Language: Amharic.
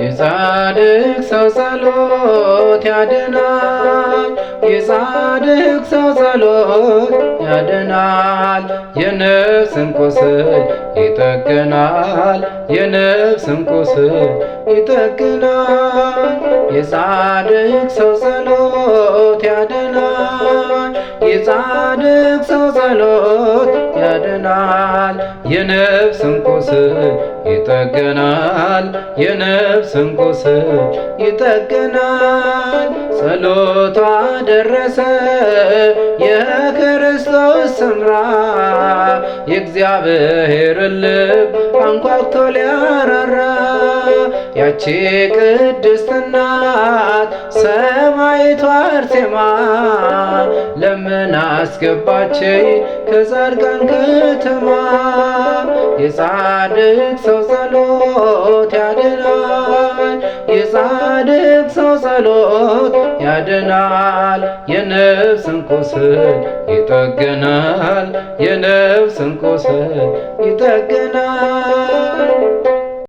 የጻድቅ ሰው ጸሎት ያድናል። የጻድቅ ሰው ጸሎት ያድናል። የነፍስን ቁስል ይጠግናል። የነፍስን ቁስል ይጠግናል። የጻድቅ ሰው ጸሎት ያድናል። የጻድቅ ሰው ጸሎት ያድናል። የነፍስን ቁስል ይጠግናል። የነፍስን ቁስል ይጠግናል። ጸሎቷ ደረሰ የክርስቶስ ሰምራ የእግዚአብሔርን ልብ አንኳኩቶ ሊያራራ ያቺ ቅድስት እናት ሰማዕቷ አርሴማ ለምን አስገባችኝ ከጻድቃን ከተማ። የጻድቅ ሰው ጸሎት ያድናል። የጻድቅ ሰው ጸሎት ያድናል። የነፍስን ቁስል ይጠግናል። የነፍስን ቁስል ይጠግናል።